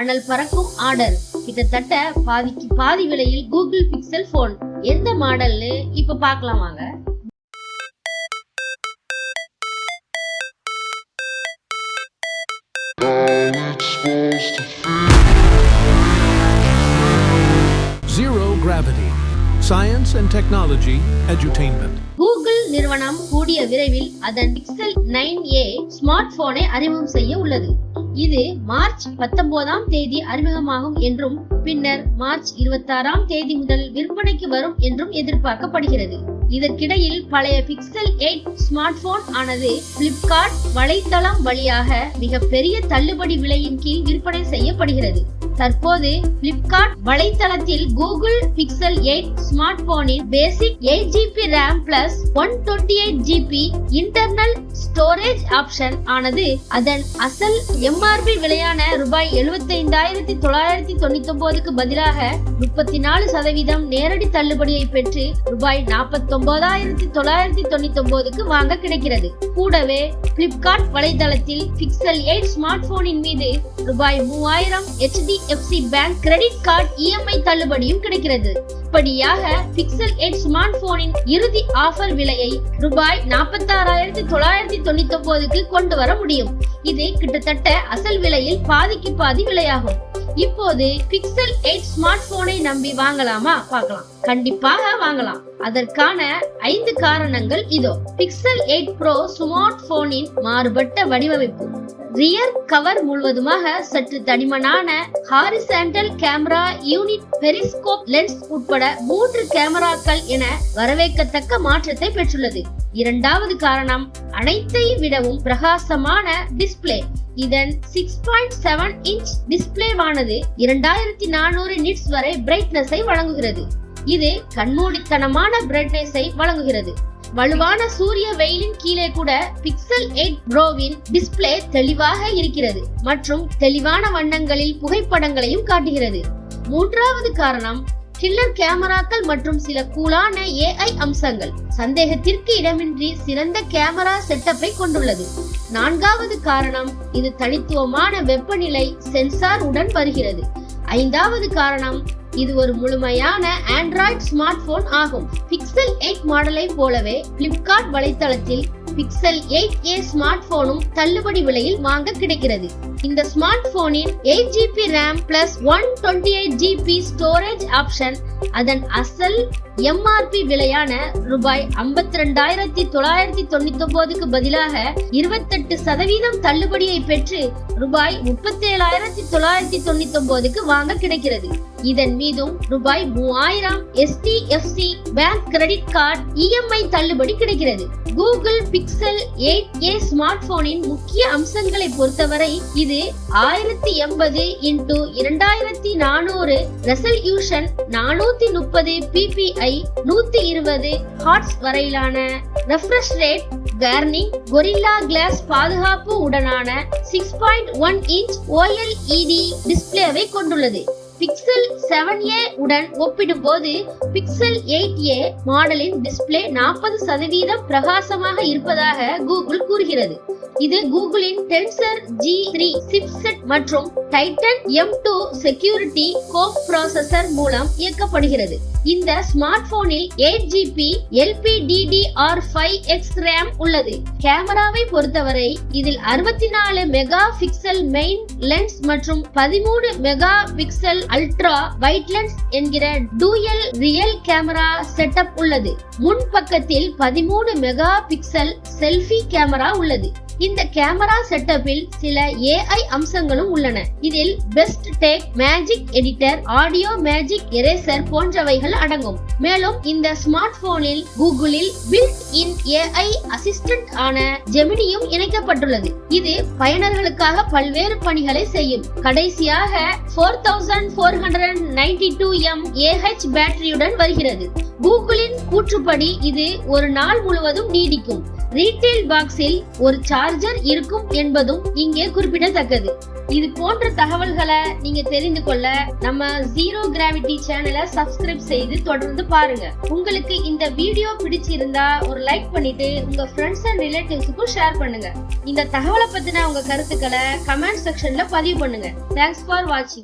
அனல் பறக்கும் ஆர்டர். கிட்டத்தட்ட பாதிக்கு பாதி விலையில் கூகுள் பிக்சல் போன். எந்த மாடல்னு இப்ப பார்க்கலாம் வாங்க. Zero Gravity. Science and Technology Edutainment. Google நிறுவனம் கூடிய விரைவில் அதன் பிக்சல் 9a ஸ்மார்ட் போனை அறிமுகம் செய்ய உள்ளது. இது மார்ச் 19ஆம் தேதி அறிமுகமாகும் என்றும் பின்னர் மார்ச் 26ஆம் தேதி முதல் விற்பனைக்கு வரும் என்றும் எதிர்பார்க்கப்படுகிறது. இதற்கிடையில் பழைய பிக்சல் 8 ஸ்மார்ட் போன் ஆனது பிளிப்கார்ட் வலைத்தளம் வழியாக மிகப்பெரிய தள்ளுபடி விலையின் கீழ் விற்பனை செய்யப்படுகிறது. தற்போது பிளிப்கார்ட் வலைத்தளத்தில் கூகுள் பிக்சல் 8 ஸ்மார்ட் போனின் பேசிக் 8GB RAM plus 128GB internal storage option ஆனது அதன் அசல் MRP விலையான ரூபாய் 75,999க்கு பதிலாக 34% நேரடி தள்ளுபடியை பெற்று ரூபாய் 49,999க்கு வாங்க கிடைக்கிறது. கூடவே பிளிப்கார்ட் வலைதளத்தில் பிக்சல் 8 ஸ்மார்ட் போனின் மீது ரூபாய் 3000 HDFC bank credit card EMI தள்ளுபடியும் கிடைக்கிறது. இப்படியாக பிக்சல் 8 ஸ்மார்ட் போனின் இறுதி ஆஃபர் விலையை ரூபாய் 46,999க்கு கொண்டு வர முடியும். இது கிட்டத்தட்ட அசல் விலையில் பாதிக்கு பாதி விலையாகும். இப்போது பிக்சல் 8 ஸ்மார்ட் போனை நம்பி வாங்கலாமா? பார்க்கலாம். கண்டிப்பாக வாங்கலாம். அதற்கான 5 காரணங்கள் இதோ. பிக்சல் 8 Pro ஸ்மார்ட் போனின் மாறுபட்ட வடிவமைப்பு. ரியர் கவர் முழுவதுமாக சற்று தடிமனான horizontal camera unit, periscope lens உட்பட 3 கேமராக்கள் என வரவேற்கத்தக்க மாற்றத்தை பெற்றுள்ளது. இரண்டாவது காரணம், அனைத்தை விடவும் பிரகாசமான டிஸ்பிளே. இதன் 6.7 இன்ச் டிஸ்பிளேவானது 2400 நிட்ஸ் வரை பிரைட்னஸை வழங்குகிறது. இது கண்மூடித்தனமான பிரைட்னஸை வழங்குகிறது. வலுவான சூரிய வெயிலின் கீழே கூட பிக்சல் 8 Proவின் டிஸ்பிளே தெளிவாக இருக்கிறது மற்றும் தெளிவான வண்ணங்களில் புகைப்படங்களையும் காட்டுகிறது. மூன்றாவது காரணம், கில்லர் கேமராக்கள் மற்றும் சில கூலான AI அம்சங்கள். சந்தேகத்திற்கு இடமின்றி சிறந்த கேமரா செட்டப்பை கொண்டுள்ளது. நான்காவது காரணம், இது தனித்துவமான வெப்பநிலை சென்சார் உடன் வருகிறது. ஐந்தாவது காரணம், இது ஒரு முழுமையான ஆண்ட்ராய்டு ஸ்மார்ட் போன் ஆகும். பிக்சல் 8 மாடலை போலவே பிளிப்கார்ட் வலைத்தளத்தில் பிக்சல் 8a ஸ்மார்ட் போனும் தள்ளுபடி விலையில் வாங்க கிடைக்கிறது. இந்த ஸ்மார்ட் போனின் 8GB RAM plus 128GB storage option அதன் அசல் MRP விலையான ரூபாய் 52,999க்கு பதிலாக 28% தள்ளுபடியை பெற்று ரூபாய் 37,999க்கு வாங்க கிடைக்கிறது. இதன் மீதும் ரூபாய் 3000 HDFC bank credit card EMI தள்ளுபடி கிடைக்கிறது. கூகுள் பிக்சல் 8a ஸ்மார்ட் போனின் முக்கிய அம்சங்களை பொறுத்தவரை இது 1080x2400 ரெசல்யூஷன், 430 ppi, 120 ஹார்ட்ஸ் வரையிலான refresh rate, Corning Gorilla glass பாதுகாப்பு உடனான 6.1 இன்ச் OLED டிஸ்பிளேவை கொண்டுள்ளது. பிக்சல் 7a உடன் ஒப்பிடும்போது பிக்சல் 8a மாடலின் டிஸ்பிளே 40% பிரகாசமாக இருப்பதாக கூகுள் கூறுகிறது. இது கூகுளின் டென்சர் G3 சிப்செட் மற்றும் டைட்டன் M2 செக்யூரிட்டி கோப் ப்ராசசர் மூலம் இயக்கப்படுகிறது. இந்த ஸ்மார்ட் போனில் 8GB LPDDR5X RAM உள்ளது. கேமராவை பொறுத்தவரை இதில் 64 மெகா பிக்சல் மெயின் லென்ஸ் மற்றும் 13 mega pixel ultra wide lens என்கிற டூயல் ரியல் கேமரா செட்டப் உள்ளது. முன் பக்கத்தில் 13 மெகா பிக்சல் செல்ஃபி கேமரா உள்ளது. இந்த கேமரா செட்டப்பில் சில AI அம்சங்களும் உள்ளன. இதில் best take, magic editor, audio magic eraser போன்றவைகள் அடங்கும். மேலும் இந்த ஸ்மார்ட் போனில் கூகுளில் பில்ட் இன் AI அசிஸ்டன்ட் ஆன ஜெமினியும் இணைக்கப்பட்டுள்ளது. இது பயனர்களுக்காக பல்வேறு பணிகளை செய்யும். கடைசியாக 4492 mAh பேட்டரியுடன் வருகிறது. கூகுளின் கூற்றுப்படி இது ஒரு நாள் முழுவதும் நீடிக்கும். ரீட்டைல் பாக்ஸில் ஒரு சார்ஜர் இருக்கும் என்பதும் இங்கே குறிப்பிடத்தக்கது. இது போன்ற தகவல்களை நீங்க தெரிந்து கொள்ள நம்ம ஜீரோ கிராவிட்டி சேனலை சப்ஸ்கிரைப் செய்து தொடர்ந்து பாருங்க. உங்களுக்கு இந்த வீடியோ பிடிச்சிருந்தா ஒரு லைக் பண்ணிட்டு உங்க ஃப்ரெண்ட்ஸ் அண்ட் ரிலேட்டிவ்ஸ்க்கும் ஷேர் பண்ணுங்க. இந்த தகவலை பத்தின உங்க கருத்துக்களை கமெண்ட் செக்ஷன்ல பதிவு பண்ணுங்க. தேங்க்ஸ் ஃபார் வாட்சிங்.